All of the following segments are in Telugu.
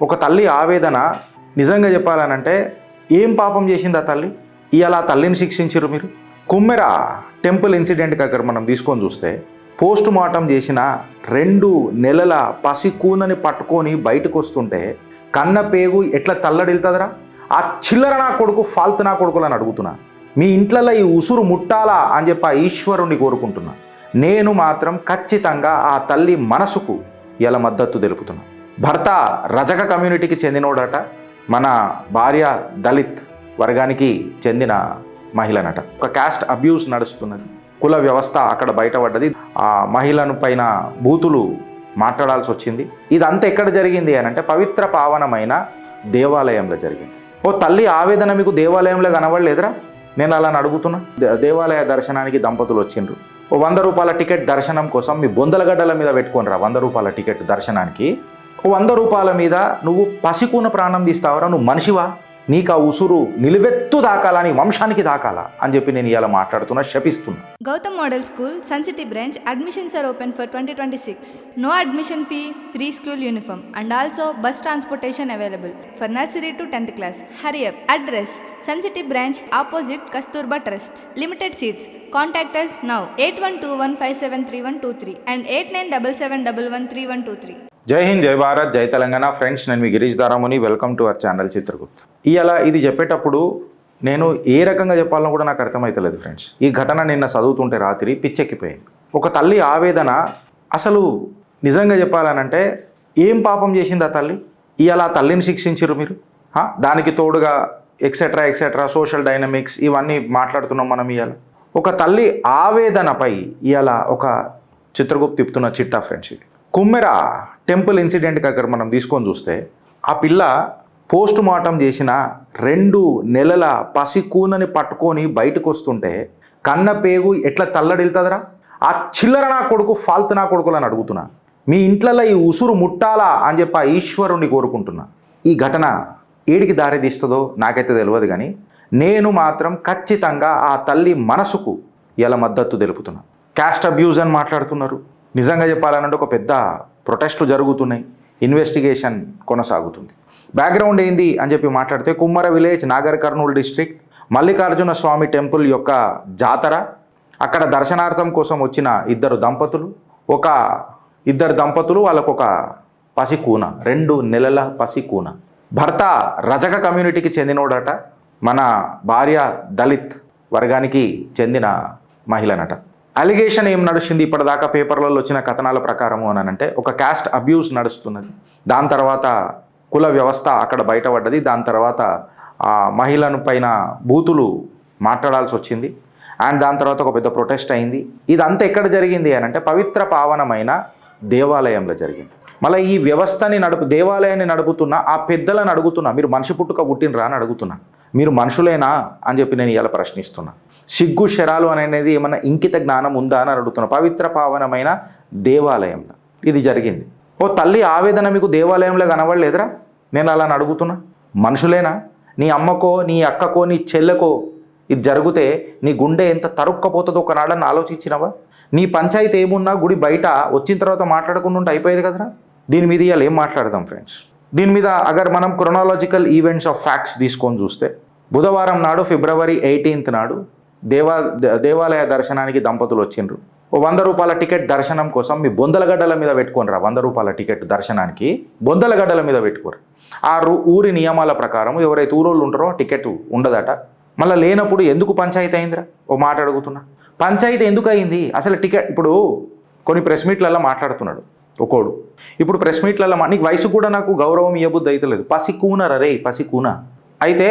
ఒక తల్లి ఆవేదన నిజంగా చెప్పాలనంటే ఏం పాపం చేసింది ఆ తల్లి? ఇవాళ ఆ తల్లిని శిక్షించారు మీరు. కుమ్మెర టెంపుల్ ఇన్సిడెంట్కి అక్కడ మనం తీసుకొని చూస్తే పోస్ట్ మార్టం చేసిన 2 నెలల పసికూనని పట్టుకొని బయటకు వస్తుంటే కన్న పేగు ఎట్లా తల్లడిల్తుందిరా? ఆ చిల్లర నా కొడుకు ఫాల్తు నా కొడుకులని అడుగుతున్నా. మీ ఇంట్లలో ఈ ఉసురు ముట్టాలా అని చెప్పి ఆ ఈశ్వరుణ్ణి కోరుకుంటున్నా. నేను మాత్రం ఖచ్చితంగా ఆ తల్లి మనసుకు ఇలా మద్దతు తెలుపుతున్నా. భర్త రజక కమ్యూనిటీకి చెందినోడట, మన భార్య దళిత్ వర్గానికి చెందిన మహిళనట. ఒక క్యాస్ట్ అబ్యూస్ నడుస్తున్నది, కుల వ్యవస్థ అక్కడ బయటపడ్డది. ఆ మహిళను పైన బూతులు మాట్లాడాల్సి వచ్చింది. ఇదంతా ఎక్కడ జరిగింది అని అంటే పవిత్ర పావనమైన దేవాలయంలో జరిగింది. ఓ తల్లి ఆవేదన మీకు దేవాలయంలో కనబడలేదురా? నేను అలా అడుగుతున్నా. దేవాలయ దర్శనానికి దంపతులు వచ్చిండ్రు. ఓ 100 రూపాయల టికెట్ దర్శనం కోసం మీ బొందలగడ్డల మీద పెట్టుకోనరా. 100 రూపాయల టికెట్ దర్శనానికి ఓ 100 రూపాయల మీద నువ్వు పసికూన ప్రాణం తీస్తావరా? నువ్వు మనిషివా? నీకు ఆ ఉసురు నిలువెత్తు దాకాలా, నీ వంశానికి దాకాలా అని చెప్పి నేను ఇలా మాట్లాడుతున్నా, శపిస్తున్నా. Gautam Model School, Sun City branch, admissions are open for 2026. No admission fee, free school uniform and also bus transportation available for nursery to 10th class. Hurry up. Address, Sun City branch opposite Kasturba Trust. Limited seats. Contact us now 8121573123 and 8977113123. జై హింద్, జై భారత్, జై తెలంగాణ. ఫ్రెండ్స్, నేను మీ Girish Daramuni. Welcome to our channel Chitragupt. ఇలా ఇది చెప్పేటప్పుడు నేను ఏ రకంగా చెప్పాలని కూడా నాకు అర్థమవుతలేదు ఫ్రెండ్స్. ఈ ఘటన నిన్న చదువుతుంటే రాత్రి పిచ్చెక్కిపోయింది. ఒక తల్లి ఆవేదన అసలు నిజంగా చెప్పాలనంటే ఏం పాపం చేసింది ఆ తల్లి? ఇవాళ ఆ తల్లిని శిక్షించారు మీరు. దానికి తోడుగా ఎక్సెట్రా ఎక్సెట్రా సోషల్ డైనమిక్స్ ఇవన్నీ మాట్లాడుతున్నాం మనం. ఇవాళ ఒక తల్లి ఆవేదనపై ఇవాళ ఒక చిత్రగుప్త్ తిప్పుతున్న చిట్టా ఫ్రెండ్స్. ఇది కుమ్మెర టెంపుల్ ఇన్సిడెంట్కి అక్కడ మనం తీసుకొని చూస్తే ఆ పిల్ల పోస్ట్ మార్టం చేసిన 2 నెలల పసికూనని పట్టుకొని బయటకు వస్తుంటే కన్న పేగు ఎట్లా తల్లడిల్తుందిరా? ఆ చిల్లర నా కొడుకు ఫాల్తు నా కొడుకులని అడుగుతున్నా. మీ ఇంట్లలో ఈ ఉసురు ముట్టాలా అని చెప్పి ఆ ఈశ్వరుణ్ణి కోరుకుంటున్నా. ఈ ఘటన ఏడికి దారి తీస్తుందో నాకైతే తెలియదు, కానీ నేను మాత్రం ఖచ్చితంగా ఆ తల్లి మనసుకు ఇలా మద్దతు తెలుపుతున్నా. క్యాస్ట్ అబ్యూజ్ అని మాట్లాడుతున్నారు. నిజంగా చెప్పాలనంటే ఒక పెద్ద ప్రొటెస్టులు జరుగుతున్నాయి, ఇన్వెస్టిగేషన్ కొనసాగుతుంది. బ్యాక్గ్రౌండ్ ఏంది అని చెప్పి మాట్లాడితే కుమ్మర విలేజ్, నాగర్ కర్నూలు డిస్ట్రిక్ట్, మల్లికార్జున స్వామి టెంపుల్ యొక్క జాతర. అక్కడ దర్శనార్థం కోసం వచ్చిన ఇద్దరు దంపతులు వాళ్ళకు ఒక పసికూన, 2 నెలల పసికూన. భర్త రజక కమ్యూనిటీకి చెందినోడట, మన భార్య దళిత్ వర్గానికి చెందిన మహిళనట. అలిగేషన్ ఏం నడుస్తుంది ఇప్పటిదాకా పేపర్లలో వచ్చిన కథనాల ప్రకారము అని అంటే ఒక క్యాస్ట్ అబ్యూస్ నడుస్తున్నది. దాని తర్వాత కుల వ్యవస్థ అక్కడ బయటపడ్డది. దాని తర్వాత ఆ మహిళను పైన బూతులు మాట్లాడాల్సి వచ్చింది. అండ్ దాని తర్వాత ఒక పెద్ద ప్రొటెస్ట్ అయింది. ఇదంతా ఎక్కడ జరిగింది అని అంటే పవిత్ర పావనమైన దేవాలయంలో జరిగింది. మళ్ళీ ఈ వ్యవస్థని దేవాలయాన్ని నడుపుతున్న ఆ పెద్దలను అడుగుతున్నా, మీరు మనిషి పుట్టుక పుట్టినరా అని అడుగుతున్నా. మీరు మనుషులేనా అని చెప్పి నేను ఇలా ప్రశ్నిస్తున్నా. సిగ్గు శరాలు అనేది ఏమన్నా ఇంకిత జ్ఞానం ఉందా అని అడుగుతున్నా. పవిత్ర పావనమైన దేవాలయంలో ఇది జరిగింది. ఓ తల్లి ఆవేదన మీకు దేవాలయంలో కనబడలేదురా? నేను అలా అడుగుతున్నా. మనుషులేనా? నీ అమ్మకో, నీ అక్కకో, నీ చెల్లెకో ఇది జరిగితే నీ గుండె ఎంత తరుక్కపోతుందో ఒకనాడని ఆలోచించినవా? నీ పంచాయతీ ఏమున్నా గుడి బయట వచ్చిన తర్వాత మాట్లాడకుండా ఉంటే అయిపోయేది కదరా. దీని మీద ఇవాళ ఏం మాట్లాడదాం ఫ్రెండ్స్. దీని మీద అగర్ మనం క్రొనాలజికల్ ఈవెంట్స్ ఆఫ్ ఫ్యాక్ట్స్ తీసుకొని చూస్తే బుధవారం నాడు February 18th నాడు దేవాలయ దర్శనానికి దంపతులు వచ్చిండ్రు. ఓ 100 రూపాయల టికెట్ దర్శనం కోసం మీ బొందలగడ్డల మీద పెట్టుకోనరా. 100 రూపాయల టికెట్ దర్శనానికి బొందలగడ్డల మీద పెట్టుకోరు. ఆ ఊరి నియమాల ప్రకారం ఎవరైతే ఊరోళ్ళు ఉంటారో టికెట్ ఉండదట. మళ్ళీ లేనప్పుడు ఎందుకు పంచాయతీ అయిందిరా? ఓ మాట అడుగుతున్నా. పంచాయతీ ఎందుకు అయింది అసలు? టికెట్ ఇప్పుడు కొన్ని ప్రెస్ మీట్లలో మాట్లాడుతున్నాడు ఒకడు. ఇప్పుడు ప్రెస్ మీట్లలో నీకు వయసు కూడా నాకు గౌరవం ఇవ్వబుద్ధి అయితే లేదు. పసికూన రే పసికూన అయితే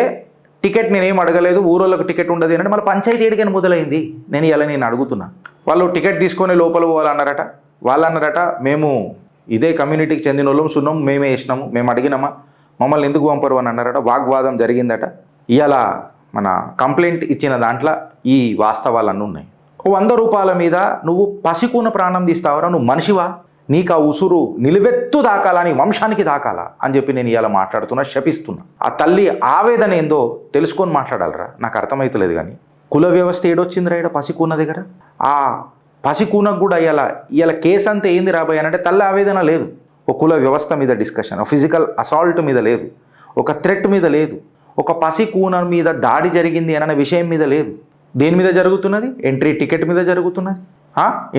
టికెట్ నేనేం అడగలేదు, ఊరోళ్ళకు టికెట్ ఉండదు అంటే మళ్ళీ పంచాయతీ ఏడికని మొదలైంది. నేను అడుగుతున్నా. వాళ్ళు టికెట్ తీసుకొని లోపల పోవాలన్నారట. వాళ్ళు అన్నారట మేము ఇదే కమ్యూనిటీకి చెందిన వాళ్ళం, సున్నం మేమే వేసినాము, మేము అడిగినామా, మమ్మల్ని ఎందుకు పంపరు అని అన్నారట. వాగ్వాదం జరిగిందట. ఇవాళ మన కంప్లైంట్ ఇచ్చిన దాంట్లో ఈ వాస్తవాలన్నీ ఉన్నాయి. 100 రూపాయల మీద నువ్వు పసికూన ప్రాణం తీస్తావరా? నువ్వు మనిషివా? నీకు ఆ ఉసురు నిలువెత్తు దాకాలా, నీ వంశానికి దాకాలా అని చెప్పి నేను ఇలా మాట్లాడుతున్నా, శపిస్తున్నా. ఆ తల్లి ఆవేదన ఏందో తెలుసుకొని మాట్లాడాలరా. నాకు అర్థమవుతలేదు. కానీ కుల వ్యవస్థ ఏడొచ్చిందిరా ఇక్కడ పసికూన దగ్గర. ఆ పసికూనకు కూడా ఇలా కేసు అంతా ఏంది రాబోయే అంటే తల్లి ఆవేదన లేదు. ఒక కుల వ్యవస్థ మీద డిస్కషన్, ఫిజికల్ అసాల్ట్ మీద లేదు, ఒక థ్రెట్ మీద లేదు, ఒక పసి కూన మీద దాడి జరిగింది అనే విషయం మీద లేదు. దేని మీద జరుగుతున్నది? ఎంట్రీ టికెట్ మీద జరుగుతున్నది.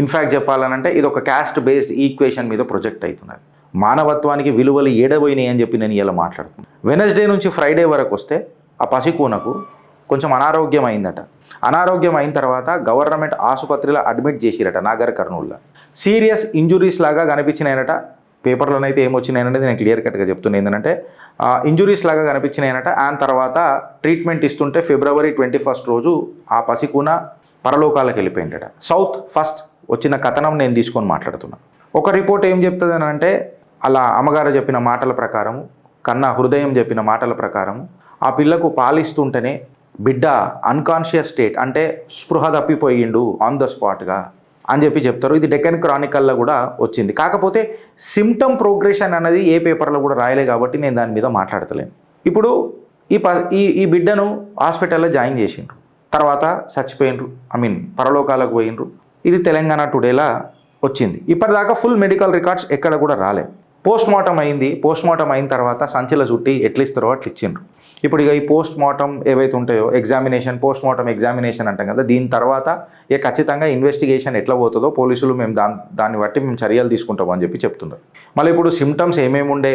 ఇన్ఫ్యాక్ట్ చెప్పాలనంటే ఇది ఒక క్యాస్ట్ బేస్డ్ ఈక్వేషన్ మీద ప్రొజెక్ట్ అవుతున్నది. మానవత్వానికి విలువలు ఏడబోయినాయి అని చెప్పి నేను ఇలా మాట్లాడుతున్నాను. వెనస్డే నుంచి ఫ్రైడే వరకు వస్తే ఆ పసికూనకు కొంచెం అనారోగ్యం అయిందట. అనారోగ్యం అయిన తర్వాత గవర్నమెంట్ ఆసుపత్రిలో అడ్మిట్ చేసిరట నాగర్ కర్నూల్లో. సీరియస్ ఇంజురీస్ లాగా కనిపించినాయనట. పేపర్లోనైతే ఏమొచ్చినాయనేది నేను క్లియర్ కట్గా చెప్తున్నాను. ఏంటంటే ఇంజురీస్ లాగా కనిపించినాయనట. ఆ తర్వాత ట్రీట్మెంట్ ఇస్తుంటే February 21 రోజు ఆ పసికూన పరలోకాలకు వెళ్ళిపోయిందట. సౌత్ ఫస్ట్ వచ్చిన కథనం నేను తీసుకొని మాట్లాడుతున్నాను. ఒక రిపోర్ట్ ఏం చెప్తుంది అని అంటే, అలా అమ్మగారు చెప్పిన మాటల ప్రకారము, కన్నా హృదయం చెప్పిన మాటల ప్రకారము, ఆ పిల్లకు పాలిస్తుంటేనే బిడ్డ అన్కాన్షియస్ స్టేట్, అంటే స్పృహ తప్పిపోయిండు ఆన్ ద స్పాట్గా అని చెప్పి చెప్తారు. ఇది డెక్కన్ క్రానికల్లో కూడా వచ్చింది. కాకపోతే సిమ్టమ్ ప్రోగ్రెషన్ అనేది ఏ పేపర్లో కూడా రాయలే కాబట్టి నేను దాని మీద మాట్లాడతలేను. ఇప్పుడు ఈ బిడ్డను హాస్పిటల్లో జాయిన్ చేసిండ్రు, తర్వాత చచ్చిపోయినరు, పరలోకాలకు పోయినరు. ఇది తెలంగాణ టుడేలా వచ్చింది. ఇప్పటిదాకా ఫుల్ మెడికల్ రికార్డ్స్ ఎక్కడ కూడా రాలే. పోస్ట్ మార్టం అయింది. పోస్ట్ మార్టం అయిన తర్వాత సంచిల చుట్టి ఎట్లా ఇస్తారో అట్లా ఇచ్చిండ్రు. ఇప్పుడు ఇక ఈ పోస్ట్ మార్టం ఏవైతే ఉంటాయో ఎగ్జామినేషన్, పోస్ట్ మార్టం ఎగ్జామినేషన్ అంటాం కదా, దీని తర్వాత ఇక ఖచ్చితంగా ఇన్వెస్టిగేషన్ ఎట్లా పోతుందో పోలీసులు మేము దాన్ని బట్టి మేము చర్యలు తీసుకుంటాం అని చెప్పి చెప్తున్నారు. మళ్ళీ ఇప్పుడు సిమ్టమ్స్ ఏమేమి ఉండే,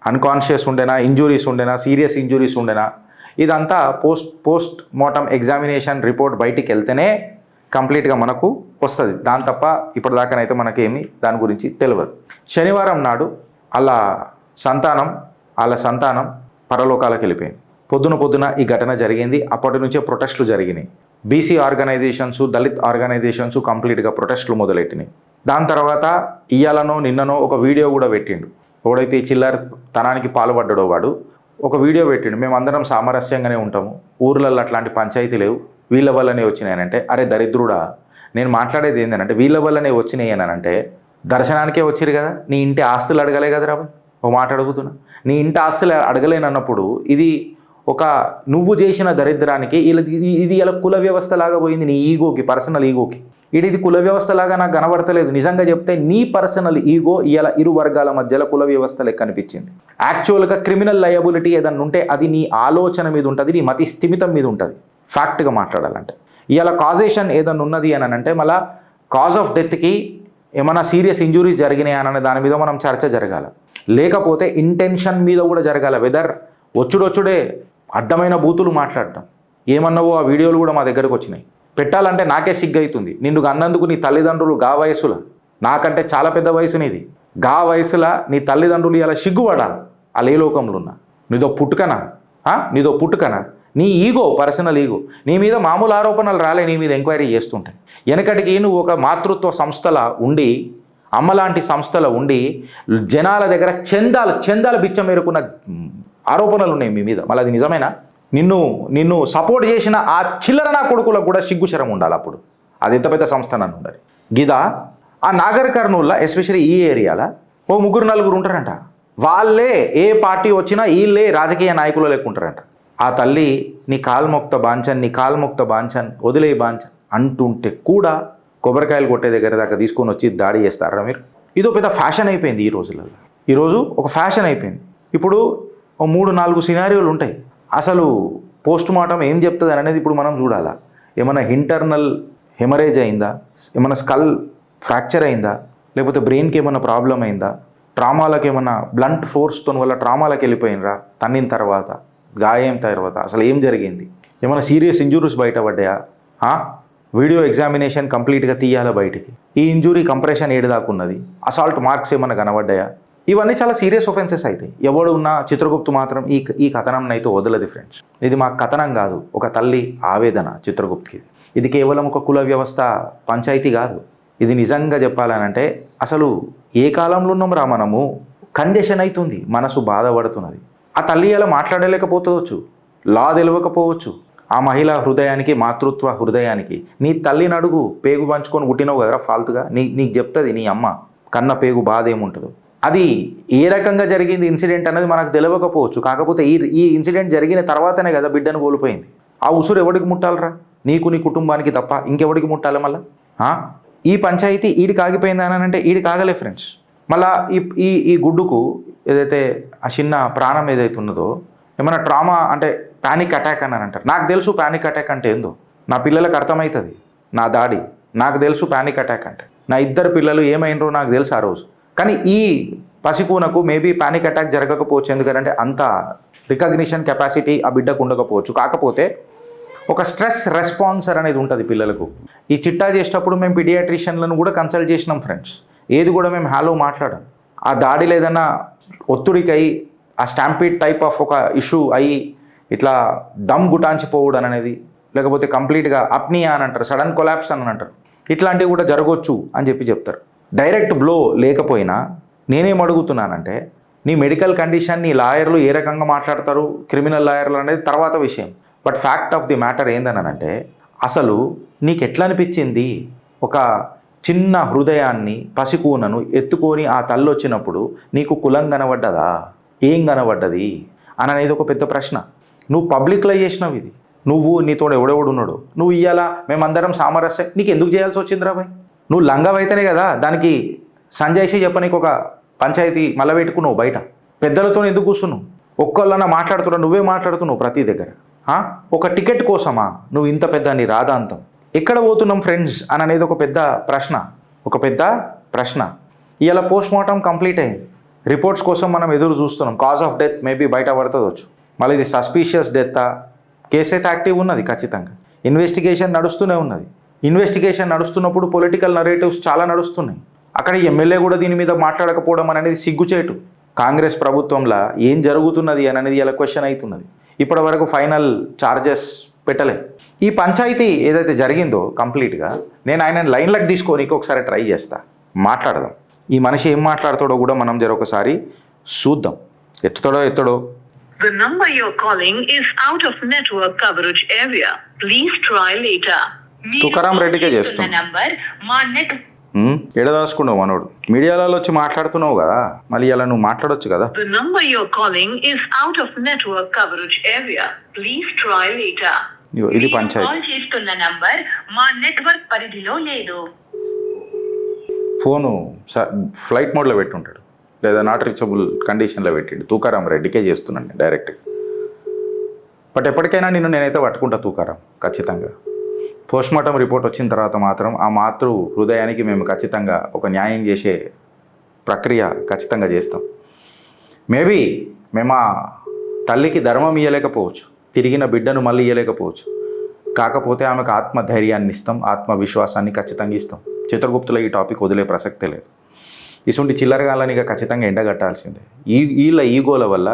అన్కాన్షియస్ ఉండేనా, ఇంజురీస్ ఉండేనా, సీరియస్ ఇంజురీస్ ఉండేనా, ఇదంతా పోస్ట్ మార్టం ఎగ్జామినేషన్ రిపోర్ట్ బయటికి వెళ్తేనే కంప్లీట్గా మనకు వస్తుంది. దాని తప్ప ఇప్పటిదాకానైతే మనకేమి దాని గురించి తెలియదు. శనివారం నాడు వాళ్ళ సంతానం పరలోకాలకు వెళ్ళిపోయింది. పొద్దున ఈ ఘటన జరిగింది. అప్పటి నుంచే ప్రొటెస్టులు జరిగినాయి. బీసీ ఆర్గనైజేషన్స్, దళిత్ ఆర్గనైజేషన్స్ కంప్లీట్గా ప్రొటెస్టులు మొదలెట్టినాయి. దాని తర్వాత నిన్ననో ఒక వీడియో కూడా పెట్టిండు. ఎవడైతే ఈ చిల్లర తనానికి పాల్పడ్డాడో వాడు ఒక వీడియో పెట్టిండు. మేమందరం సామరస్యంగానే ఉంటాము, ఊర్లలో అట్లాంటి పంచాయతీ లేవు, వీళ్ళ వల్లనే వచ్చినాయనంటే, అరే దరిద్రుడా, నేను మాట్లాడేది ఏంటంటే వీళ్ళ వల్లనే వచ్చినాయి అని అంటే దర్శనానికే వచ్చిరు కదా, నీ ఇంటి ఆస్తులు అడగలే కదా రాబోయ్. ఓ మాట అడుగుతున్నా, నీ ఇంటి ఆస్తులు అడగలేనన్నప్పుడు ఇది ఒక నువ్వు చేసిన దరిద్రానికి ఇది ఇలా కుల వ్యవస్థ లాగా పోయింది. నీ ఈగోకి, పర్సనల్ ఈగోకి ఇది కుల వ్యవస్థ లాగా నాకు కనబడతలేదు. నిజంగా చెప్తే నీ పర్సనల్ ఈగో ఇలా ఇరు వర్గాల మధ్యలో కుల వ్యవస్థ లెక్క అనిపించింది. యాక్చువల్గా క్రిమినల్ లయబిలిటీ ఏదన్నా ఉంటే అది నీ ఆలోచన మీద ఉంటుంది, నీ మతి స్థిమితం మీద ఉంటుంది. ఫ్యాక్ట్గా మాట్లాడాలంటే ఇలా కాజేషన్ ఏదన్నా ఉన్నది అని అంటే మళ్ళీ కాజ్ ఆఫ్ డెత్కి ఏమైనా సీరియస్ ఇంజురీస్ జరిగినాయి అనే దాని మీద మనం చర్చ జరగాల, లేకపోతే ఇంటెన్షన్ మీద కూడా జరగాల. వెదర్ వచ్చుడొచ్చుడే అడ్డమైన బూతులు మాట్లాడటం ఏమన్నావో ఆ వీడియోలు కూడా మా దగ్గరకు వచ్చినాయి. పెట్టాలంటే నాకే సిగ్గు అవుతుంది. నిన్ను అన్నందుకు నీ తల్లిదండ్రులు గా వయసులో, నాకంటే చాలా పెద్ద వయసు నీది, గా వయసులో నీ తల్లిదండ్రులు ఇలా సిగ్గుపడాలి. వాళ్ళు ఏ లోకంలో ఉన్నా నీదో పుట్టుకనా, నీ ఈగో, పర్సనల్ ఈగో. నీ మీద మామూలు ఆరోపణలు రాలే, నీ మీద ఎంక్వైరీ చేస్తుంటాయి. వెనకటికి నువ్వు ఒక మాతృత్వ సంస్థల ఉండి, అమ్మలాంటి సంస్థల ఉండి జనాల దగ్గర చందాలు బిచ్చం మేరుకున్న ఆరోపణలు ఉన్నాయి మీ మీద. మళ్ళీ అది నిజమేనా? నిన్ను సపోర్ట్ చేసిన ఆ చిల్లర నా కొడుకులకు కూడా సిగ్గుశరం ఉండాలి. అప్పుడు అది ఎంత పెద్ద సంస్థ నన్ను ఉండాలి. గిదా ఆ నాగర్ కర్నూల్లో ఎస్పెషల్లీ ఈ ఏరియాలో ఓ 3-4 ఉంటారంట. వాళ్ళే ఏ పార్టీ వచ్చినా వీళ్ళే రాజకీయ నాయకులు లేకుంటారంట. ఆ తల్లి నీ కాల్మొక్త బాంచన్ వదిలే బాంచన్ అంటుంటే కూడా కొబ్బరికాయలు కొట్టే దగ్గర దాకా తీసుకొని వచ్చి దాడి చేస్తారా మీరు? ఇదో పెద్ద ఫ్యాషన్ అయిపోయింది ఈ రోజులలో. ఈరోజు ఒక ఫ్యాషన్ అయిపోయింది. ఇప్పుడు 3-4 సినారియోలు ఉంటాయి. అసలు పోస్ట్ మార్టం ఏం చెప్తుంది అనేది ఇప్పుడు మనం చూడాలా. ఏమైనా ఇంటర్నల్ హెమరేజ్ అయిందా, ఏమైనా స్కల్ ఫ్రాక్చర్ అయిందా, లేకపోతే బ్రెయిన్కి ఏమైనా ప్రాబ్లం అయిందా, ట్రామాలకు ఏమైనా బ్లంట్ ఫోర్స్తో వల్ల ట్రామాలకు వెళ్ళిపోయినరా, తన్నిన తర్వాత గాయం తర్వాత అసలు ఏం జరిగింది, ఏమైనా సీరియస్ ఇంజురీస్ బయటపడ్డాయా, వీడియో ఎగ్జామినేషన్ కంప్లీట్గా తీయాలా బయటికి, ఈ ఇంజురీ కంప్రెషన్ ఏడుదాకున్నది, అసాల్ట్ మార్క్స్ ఏమైనా కనబడ్డాయా, ఇవన్నీ చాలా సీరియస్ ఒఫెన్సెస్ అవుతాయి. ఎవడు ఉన్న చిత్రగుప్తు మాత్రం ఈ కథనం అయితే వదలదు ఫ్రెండ్స్. ఇది మా కథనం కాదు, ఒక తల్లి ఆవేదన చిత్రగుప్తుకి. ఇది కేవలం ఒక కుల వ్యవస్థ పంచాయతీ కాదు. ఇది నిజంగా చెప్పాలనంటే అసలు ఏ కాలంలో ఉన్నాం రా మనము. కంజెషన్ అవుతుంది, మనసు బాధపడుతున్నది. ఆ తల్లి అలా మాట్లాడలేకపోవచ్చు, లా తెలియకపోవచ్చు. ఆ మహిళ హృదయానికి, మాతృత్వ హృదయానికి నీ తల్లిని అడుగు, పేగు పంచుకొని పుట్టినవు కదరా ఫాల్తుగా, నీకు చెప్తుంది నీ అమ్మ కన్న పేగు బాధ ఏముంటుందో. అది ఏ రకంగా జరిగింది ఇన్సిడెంట్ అనేది మనకు తెలియకపోవచ్చు. కాకపోతే ఈ ఇన్సిడెంట్ జరిగిన తర్వాతనే కదా బిడ్డను కోల్పోయింది. ఆ ఉసురు ఎవడికి ముట్టాలరా? నీకు, నీ కుటుంబానికి తప్ప ఇంకెవడికి ముట్టాలి? మళ్ళీ ఈ పంచాయతీ ఈడికి ఆగిపోయింది అని అంటే ఈడికి ఆగలే ఫ్రెండ్స్. మళ్ళా ఈ ఈ ఈ గుడ్డుకు ఏదైతే ఆ చిన్న ప్రాణం ఏదైతే ఉన్నదో ఏమైనా ట్రామా అంటే పానిక్ అటాక్ అని అంటారు. నాకు తెలుసు పానిక్ అటాక్ అంటే ఏందో, నా పిల్లలకు అర్థమవుతుంది నా దాడి, నాకు తెలుసు పానిక్ అటాక్ అంటే. నా 2 పిల్లలు ఏమైనరో నాకు తెలుసు ఆ రోజు. కానీ ఈ పసికూనకు మేబీ పానిక్ అటాక్ జరగకపోవచ్చు, ఎందుకంటే అంత రికగ్నిషన్ కెపాసిటీ ఆ బిడ్డకు ఉండకపోవచ్చు. కాకపోతే ఒక స్ట్రెస్ రెస్పాన్సర్ అనేది ఉంటుంది పిల్లలకు. ఈ చిట్టా చేసేటప్పుడు మేము పీడియాట్రిషియన్లను కూడా కన్సల్ట్ చేసినాం ఫ్రెండ్స్. ఏది కూడా మేము హలో మాట్లాడాం. ఆ దాడిలో ఏదైనా ఒత్తిడికి అయ్యి ఆ స్టాంపీడ్ టైప్ ఆఫ్ ఒక ఇష్యూ అయ్యి ఇట్లా దమ్ గుటాంచిపోవడం అనేది, లేకపోతే కంప్లీట్గా అప్నియా అని అంటారు, సడన్ కొలాప్స్ అని అంటారు, ఇట్లాంటివి కూడా జరగవచ్చు అని చెప్తారు. డైరెక్ట్ బ్లో లేకపోయినా నేనేం అడుగుతున్నానంటే, నీ మెడికల్ కండిషన్ నీ లాయర్లు ఏ రకంగా మాట్లాడతారు, క్రిమినల్ లాయర్లు అనేది తర్వాత విషయం. But fact of the matter ఏందనంటే, అసలు నీకు ఎట్లా అనిపించింది ఒక చిన్న హృదయాన్ని పసికూనను ఎత్తుకొని ఆ తల్లి వచ్చినప్పుడు నీకు కులం కనబడ్డదా, ఏం కనబడ్డది అని అనేది ఒక పెద్ద ప్రశ్న. నువ్వు పబ్లిక్లో చేసినావు ఇది, నువ్వు నీతో ఎవడెవడు ఉన్నాడు, నువ్వు ఇయ్యాలా మేమందరం సామరస్యం, నీకు ఎందుకు చేయాల్సి వచ్చిందిరా భయ్? నువ్వు లంగవైతేనే కదా దానికి సంజయ్షి చెప్పనీకి ఒక పంచాయతీ మళ్ళీ పెట్టుకున్నావు బయట. పెద్దలతో ఎందుకు కూర్చున్నావు? ఒక్కళ్ళన్నా మాట్లాడుతున్నావు, నువ్వే మాట్లాడుతున్నావు ప్రతి దగ్గర. ఒక టికెట్ కోసమా నువ్వు ఇంత పెద్ద నీ రాధాంతం? ఎక్కడ పోతున్నాం ఫ్రెండ్స్ అని అనేది ఒక పెద్ద ప్రశ్న. ఇవాళ పోస్ట్ మార్టం కంప్లీట్ అయింది, రిపోర్ట్స్ కోసం మనం ఎదురు చూస్తున్నాం. కాజ్ ఆఫ్ డెత్ మేబీ బయట పడుతుందొచ్చు, మళ్ళీ ఇది సస్పీషియస్ డెత్తా, కేసు అయితే యాక్టివ్ ఉన్నది ఖచ్చితంగా, ఇన్వెస్టిగేషన్ నడుస్తూనే ఉన్నది. ఇన్వెస్టిగేషన్ నడుస్తున్నప్పుడు పొలిటికల్ నరేటివ్స్ చాలా నడుస్తున్నాయి. అక్కడ ఎమ్మెల్యే కూడా దీని మీద మాట్లాడకపోవడం అనేది సిగ్గుచేటు. కాంగ్రెస్ ప్రభుత్వంలో ఏం జరుగుతున్నది అని అనేది ఇలా క్వశ్చన్ అవుతున్నది. ఇప్పటి వరకు ఫైనల్ ఛార్జెస్ పెట్టలే. ఈ పంచాయతీ ఏదైతే జరిగిందో కంప్లీట్గా నేను ఆయన లైన్లకు తీసుకొని ఒకసారి ట్రై చేస్తా, మాట్లాడదాం. ఈ మనిషి ఏం మాట్లాడతాడో కూడా మనం ఒకసారి చూద్దాం. ఎత్తుతాడో The number you're calling is out of network coverage area. Please try later. Tukaram రెడ్డికే చేస్తున్నా. నంబర్ మా నెట్ ఎడదాసుకున్నావు మనోడు. మీడియాలలో వచ్చి మాట్లాడుతున్నావు కదా, మళ్ళీ ఇలా నువ్వు మాట్లాడొచ్చు కదా. The number you're calling is out of network coverage area. Please try later. ఇది పంచాయతీ. కాల్ చేస్తున్న నంబర్ మా నెట్వర్క్ పరిధిలో లేదు. ఫోను ఫ్లైట్ మోడ్లో పెట్టుంటాడు, లేదా నాట్ రీచబుల్ కండిషన్లో పెట్టిండు. తుకారాం రెడ్డికే చేస్తున్నాను డైరెక్ట్గా. బట్ ఎప్పటికైనా నేనైతే పట్టుకుంటా తుకారాం ఖచ్చితంగా. పోస్ట్మార్టం రిపోర్ట్ వచ్చిన తర్వాత మాత్రం ఆ మాతృ హృదయానికి మేము ఖచ్చితంగా ఒక న్యాయం చేసే ప్రక్రియ ఖచ్చితంగా చేస్తాం. మేబీ మేము ఆ తల్లికి ధర్మం ఇవ్వలేకపోవచ్చు, తిరిగిన బిడ్డను మళ్ళీ ఇవ్వలేకపోవచ్చు. కాకపోతే ఆమెకు ఆత్మధైర్యాన్ని ఇస్తాం, ఆత్మవిశ్వాసాన్ని ఖచ్చితంగా ఇస్తాం. చిత్రగుప్తులో ఈ టాపిక్ వదిలే ప్రసక్తే లేదు. ఇటువంటి చిల్లరగాలని ఇక ఖచ్చితంగా ఎండగట్టాల్సిందే. వీళ్ళ ఈగోల వల్ల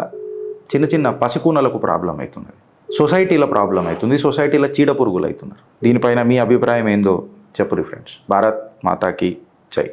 చిన్న పసికూనలకు ప్రాబ్లం అవుతున్నది, సొసైటీలో ప్రాబ్లం అవుతుంది, సొసైటీలో చీడ పురుగులు అవుతున్నారు. దీనిపైన మీ అభిప్రాయం ఏందో చెప్పురి ఫ్రెండ్స్. భారత్ మాతాకి జై.